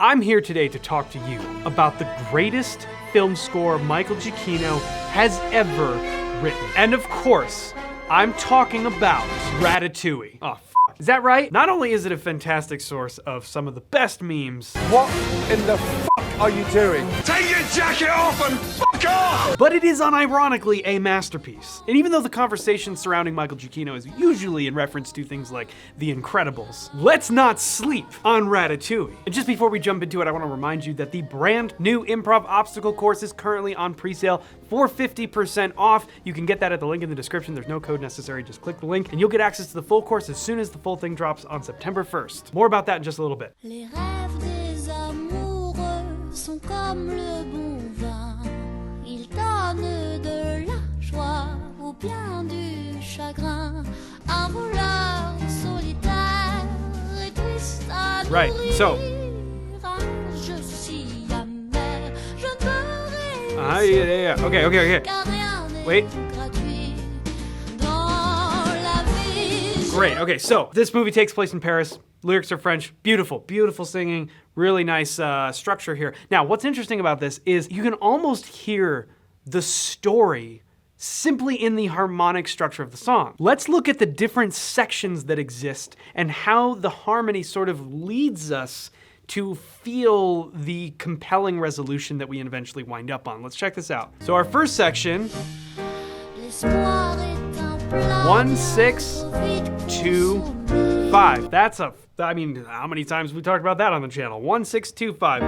I'm here today to talk to you about the greatest film score Michael Giacchino has ever written. And of course, I'm talking about Ratatouille. Oh, is that right? Not only is it a fantastic source of some of the best memes. What in the are you doing? Take your jacket off and fuck off! But it is unironically a masterpiece. And even though the conversation surrounding Michael Giacchino is usually in reference to things like The Incredibles, let's not sleep on Ratatouille. And just before we jump into it, I want to remind you that the brand new improv obstacle course is currently on pre-sale for 50% off. You can get that at the link in the description. There's no code necessary, just click the link and you'll get access to the full course as soon as the full thing drops on September 1st. More about that in just a little bit. Les rêves des amoureux sont comme le bon vin. Ils donnent de la joie ou bien du chagrin. Un voleur solitaire et triste à nourrir. Right, so. Je suis amer, je ne peux Yeah. Okay. Wait. Great, okay, so this movie takes place in Paris. Lyrics are French, beautiful singing, really nice structure here. Now, what's interesting about this is you can almost hear the story simply in the harmonic structure of the song. Let's look at the different sections that exist and how the harmony sort of leads us to feel the compelling resolution that we eventually wind up on. Let's check this out. So our first section, 1, 6, 2, 5. That's I mean, how many times have we talked about that on the channel? 1, 6, 2, 5.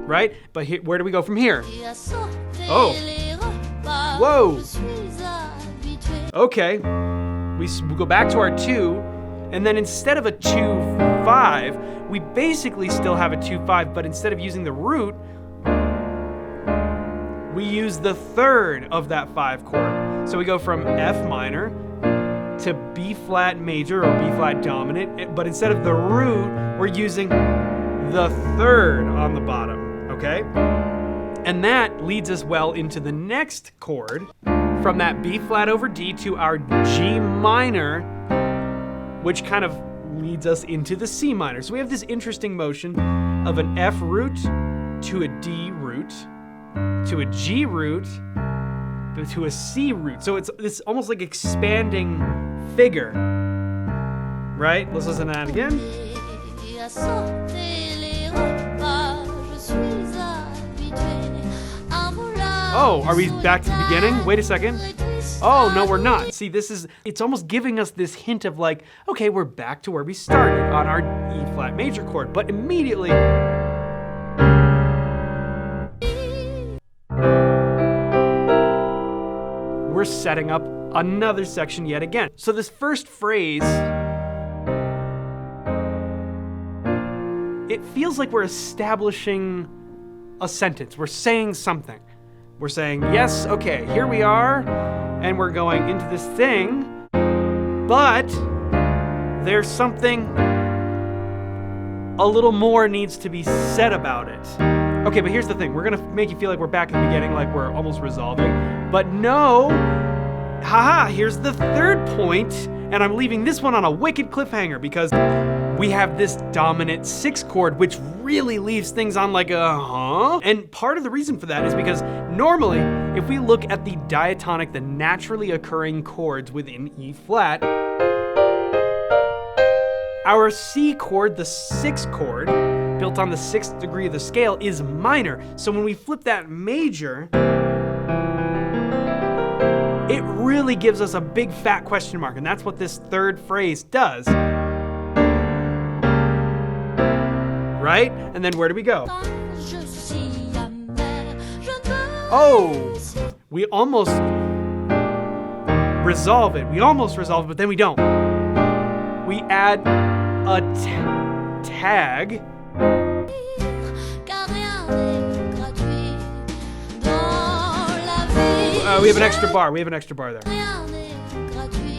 Right? But where do we go from here? Oh. Whoa. Okay. We go back to our 2, and then instead of a 2, 5, we basically still have a 2, 5, but instead of using the root, we use the third of that 5 chord. So we go from F minor to B flat major or B flat dominant, but instead of the root, we're using the third on the bottom, okay? And that leads us well into the next chord, from that B flat over D to our G minor, which kind of leads us into the C minor. So we have this interesting motion of an F root to a D root, to a G root, to a C root. So it's this almost like expanding figure, right? Let's listen to that again. Oh, are we back to the beginning? Wait a second. Oh, no, we're not. See, it's almost giving us this hint of like, okay, we're back to where we started on our E flat major chord, but immediately, we're setting up another section yet again. So this first phrase, it feels like we're establishing a sentence. We're saying something. We're saying, yes, okay, here we are, and we're going into this thing, but there's something a little more needs to be said about it. Okay, but here's the thing. We're gonna make you feel like we're back at the beginning, like we're almost resolving, but no, haha, here's the third point, and I'm leaving this one on a wicked cliffhanger because we have this dominant 6 chord, which really leaves things on like a And part of the reason for that is because normally, if we look at the diatonic, the naturally occurring chords within E flat, our C chord, the 6th chord, built on the 6th degree of the scale, is minor. So when we flip that major, it really gives us a big fat question mark, and that's what this third phrase does. Right? And then where do we go? Oh, we almost resolve it. But then we don't. We add a tag. We have an extra bar there.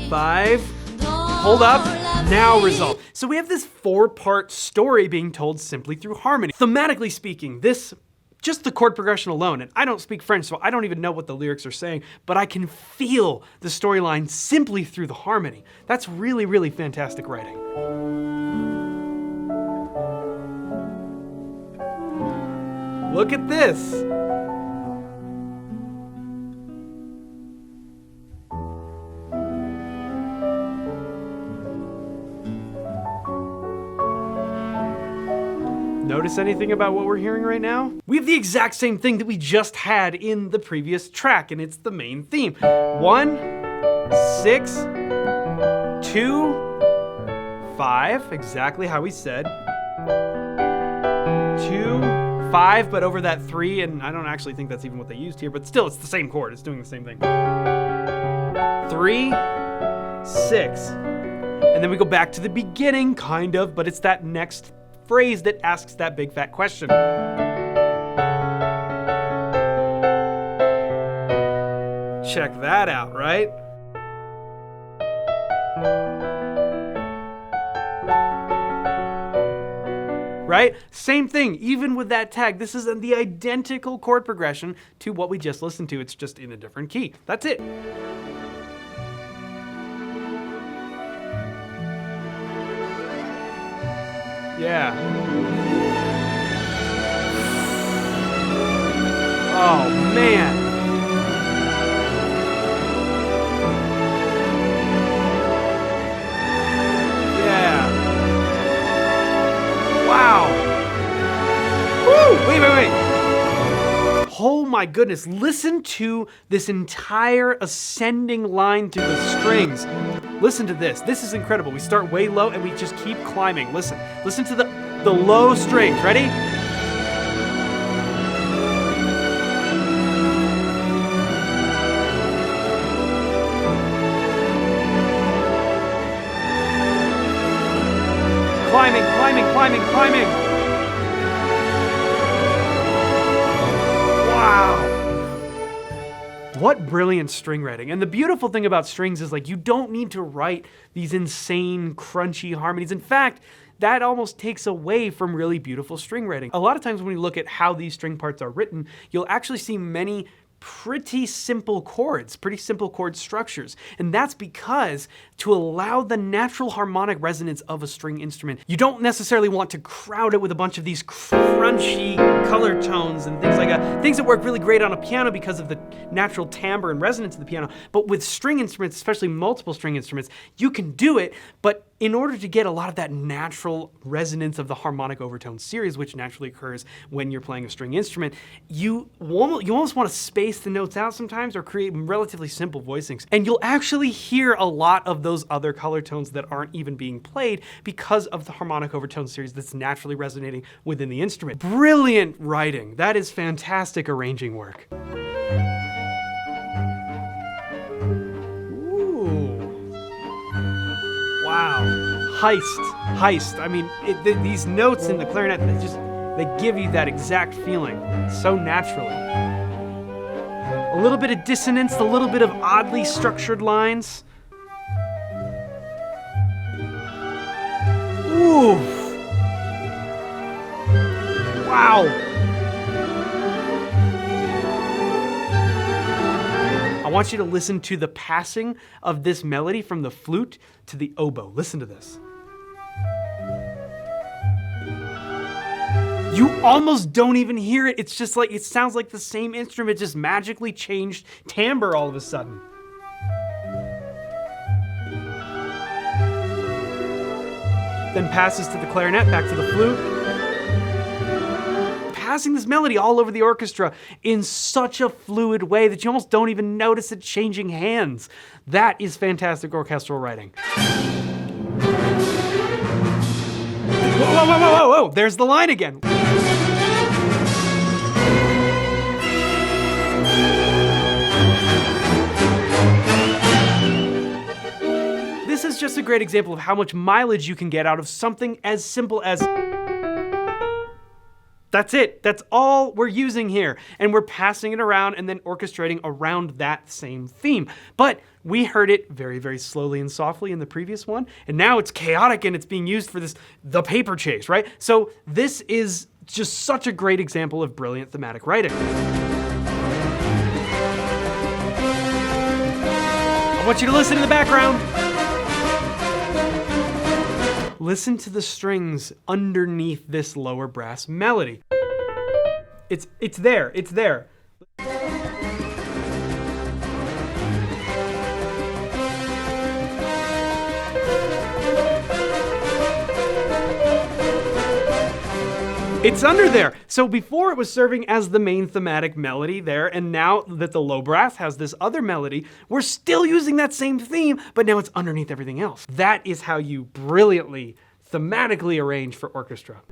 5. Hold up. Now resolve. So we have this 4-part story being told simply through harmony. Thematically speaking, this just the chord progression alone. And I don't speak French, so I don't even know what the lyrics are saying, but I can feel the storyline simply through the harmony. That's really, really fantastic writing. Look at this. Notice anything about what we're hearing right now? We have the exact same thing that we just had in the previous track, and it's the main theme. 1, 6, 2, 5, exactly how we said. 2, 5, but over that 3, and I don't actually think that's even what they used here, but still, it's the same chord. It's doing the same thing. 3, 6. And then we go back to the beginning, kind of, but it's that next phrase that asks that big fat question. Check that out, right? Right? Same thing, even with that tag. This is the identical chord progression to what we just listened to. It's just in a different key. That's it. Yeah. Oh, man. Yeah. Wow. Woo! Wait. Oh my goodness. Listen to this entire ascending line through the strings. Listen to this. This is incredible. We start way low and we just keep climbing. Listen to the low strings. Ready? Climbing. Wow. What brilliant string writing. And the beautiful thing about strings is, like, you don't need to write these insane crunchy harmonies. In fact, that almost takes away from really beautiful string writing. A lot of times when we look at how these string parts are written, you'll actually see many pretty simple chords, pretty simple chord structures. And that's because to allow the natural harmonic resonance of a string instrument, you don't necessarily want to crowd it with a bunch of these crunchy color tones and things like that. Things that work really great on a piano because of the natural timbre and resonance of the piano. But with string instruments, especially multiple string instruments, you can do it, but in order to get a lot of that natural resonance of the harmonic overtone series, which naturally occurs when you're playing a string instrument, you almost want to space the notes out sometimes or create relatively simple voicings. And you'll actually hear a lot of those other color tones that aren't even being played because of the harmonic overtone series that's naturally resonating within the instrument. Brilliant writing. That is fantastic arranging work. Wow. Heist. I mean, these notes in the clarinet, they give you that exact feeling so naturally. A little bit of dissonance, a little bit of oddly structured lines. Ooh. Wow. I want you to listen to the passing of this melody from the flute to the oboe. Listen to this. You almost don't even hear it. It's just like, it sounds like the same instrument just magically changed timbre all of a sudden. Then passes to the clarinet, back to the flute. Passing this melody all over the orchestra in such a fluid way that you almost don't even notice it changing hands. That is fantastic orchestral writing. Whoa, there's the line again. This is just a great example of how much mileage you can get out of something as simple as... That's it. That's all we're using here. And we're passing it around and then orchestrating around that same theme. But we heard it very, very slowly and softly in the previous one. And now it's chaotic and it's being used for the paper chase, right? So this is just such a great example of brilliant thematic writing. I want you to listen in the background. Listen to the strings underneath this lower brass melody. It's there. It's under there. So before it was serving as the main thematic melody there, and now that the low brass has this other melody, we're still using that same theme, but now it's underneath everything else. That is how you brilliantly, thematically arrange for orchestra.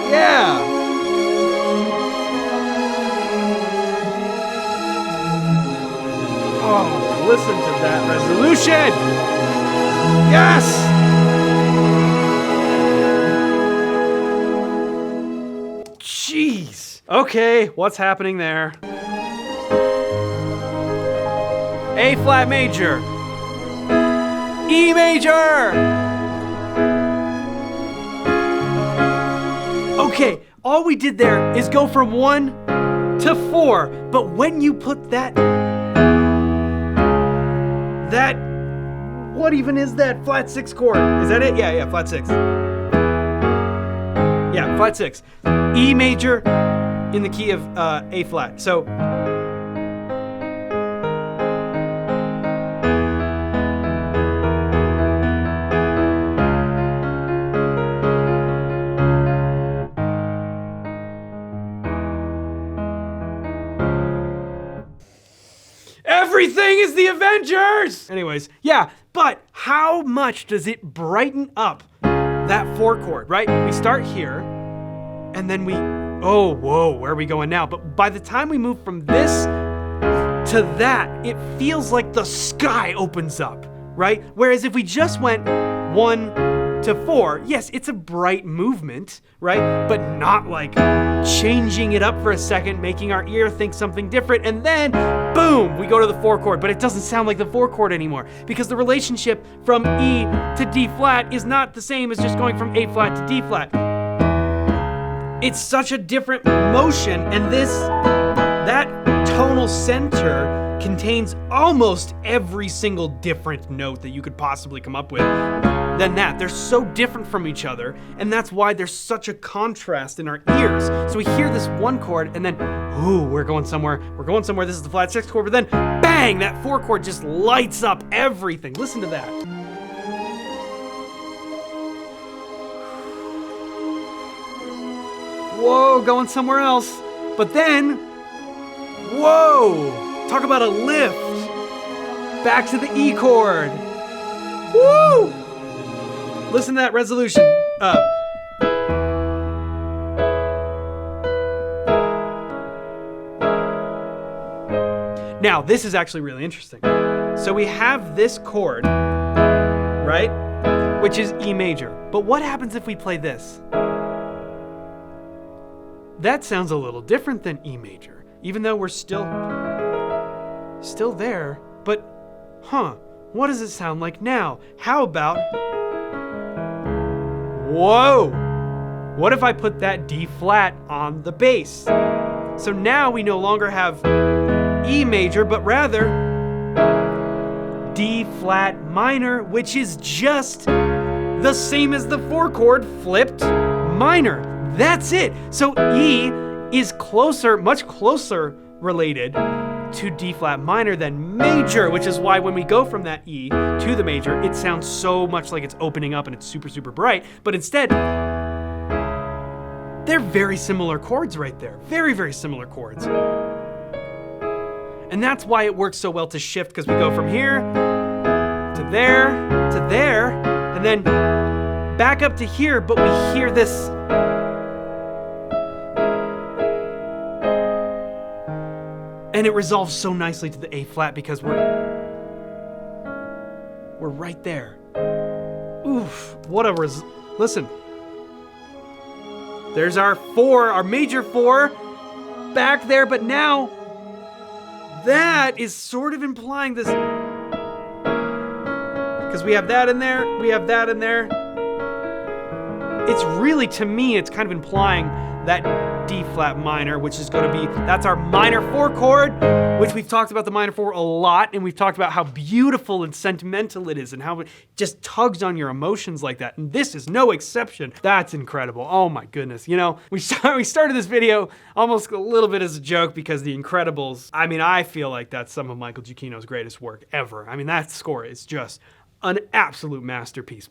Yeah! Oh, listen to that resolution! Yes! Jeez! Okay, what's happening there? A flat major. E major! Okay, all we did there is go from 1 to 4, but when you put that, what even is that flat 6 chord? Is that it? Yeah, flat 6. Yeah, flat 6. E major in the key of A flat. So, everything is the Avengers! Anyways, yeah, but how much does it brighten up that 4 chord, right? We start here, and then oh, whoa, where are we going now? But by the time we move from this to that, it feels like the sky opens up, right? Whereas if we just went 1 to 4, yes, it's a bright movement, right? But not like changing it up for a second, making our ear think something different, and then boom, we go to the 4 chord, but it doesn't sound like the 4 chord anymore because the relationship from E to D flat is not the same as just going from A flat to D flat. It's such a different motion, and that tonal center contains almost every single different note that you could possibly come up with than that. They're so different from each other, and that's why there's such a contrast in our ears. So we hear this 1 chord, and then, ooh, we're going somewhere, this is the flat 6 chord, but then, bang, that 4 chord just lights up everything. Listen to that. Whoa, going somewhere else. But then, whoa, talk about a lift. Back to the E chord. Woo! Listen to that resolution. Now, this is actually really interesting. So we have this chord, right? Which is E major. But what happens if we play this? That sounds a little different than E major, even though we're still there. But, what does it sound like now? How about, whoa! What if I put that D flat on the bass? So now we no longer have E major, but rather D flat minor, which is just the same as the 4 chord flipped minor. That's it. So E is much closer related to D flat minor than major, which is why when we go from that E to the major, it sounds so much like it's opening up and it's super, super bright. But instead, they're very similar chords right there. Very, very similar chords. And that's why it works so well to shift, because we go from here to there, and then back up to here, but we hear this. And it resolves so nicely to the A flat because We're right there. Oof, what a listen. There's our major 4 back there, but now that is sort of implying this, because we have that in there, we have that in there. It's really, to me, it's kind of implying that D flat minor, which is going to be, that's our minor 4 chord, which we've talked about the minor 4 a lot, and we've talked about how beautiful and sentimental it is and how it just tugs on your emotions like that. And this is no exception. That's incredible. Oh my goodness. You know, we started this video almost a little bit as a joke because The Incredibles, I mean, I feel like that's some of Michael Giacchino's greatest work ever. I mean, that score is just an absolute masterpiece.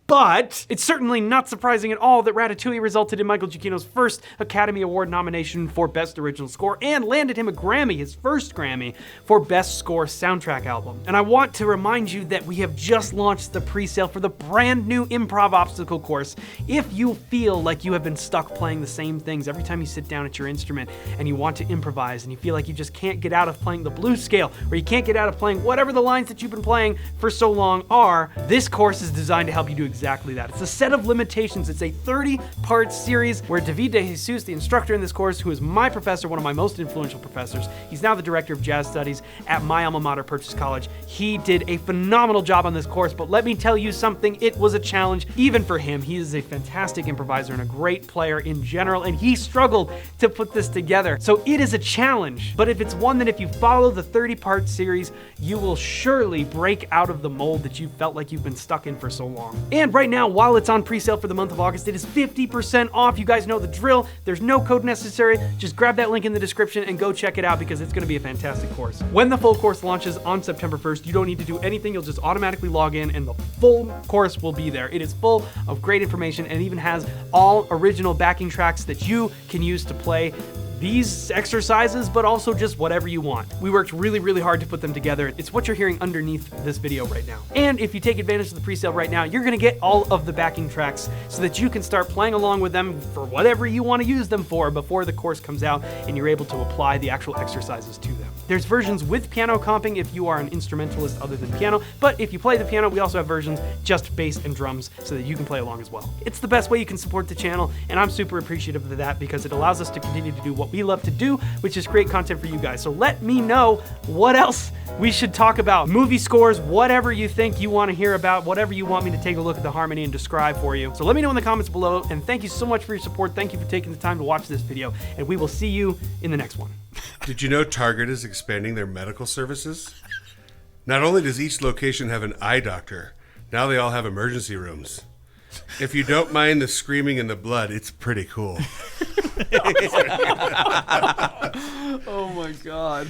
But it's certainly not surprising at all that Ratatouille resulted in Michael Giacchino's first Academy Award nomination for Best Original Score and landed him a Grammy, his first Grammy, for Best Score Soundtrack Album. And I want to remind you that we have just launched the pre-sale for the brand new improv obstacle course. If you feel like you have been stuck playing the same things every time you sit down at your instrument and you want to improvise and you feel like you just can't get out of playing the blues scale or you can't get out of playing whatever the lines that you've been playing for so long are, this course is designed to help you do exactly that. It's a set of limitations. It's a 30-part series where David De Jesus, the instructor in this course, who is my professor, one of my most influential professors, he's now the director of jazz studies at my alma mater, Purchase College. He did a phenomenal job on this course, but let me tell you something, it was a challenge even for him. He is a fantastic improviser and a great player in general, and he struggled to put this together. So it is a challenge, but if it's one that if you follow the 30-part series, you will surely break out of the mold that you felt like you've been stuck in for so long. And right now, while it's on pre-sale for the month of August, it is 50% off. You guys know the drill. There's no code necessary. Just grab that link in the description and go check it out because it's going to be a fantastic course. When the full course launches on September 1st, you don't need to do anything. You'll just automatically log in and the full course will be there. It is full of great information and even has all original backing tracks that you can use to play these exercises, but also just whatever you want. We worked really, really hard to put them together. It's what you're hearing underneath this video right now. And if you take advantage of the pre-sale right now, you're gonna get all of the backing tracks so that you can start playing along with them for whatever you wanna use them for before the course comes out and you're able to apply the actual exercises to them. There's versions with piano comping if you are an instrumentalist other than piano, but if you play the piano, we also have versions just bass and drums so that you can play along as well. It's the best way you can support the channel, and I'm super appreciative of that because it allows us to continue to do what we love to do, which is create content for you guys. So let me know what else we should talk about. Movie scores, whatever you think you want to hear about, whatever you want me to take a look at the harmony and describe for you. So let me know in the comments below, and thank you so much for your support. Thank you for taking the time to watch this video, and we will see you in the next one. Did you know Target is expanding their medical services? Not only does each location have an eye doctor, now they all have emergency rooms. If you don't mind the screaming and the blood, it's pretty cool. Oh my God.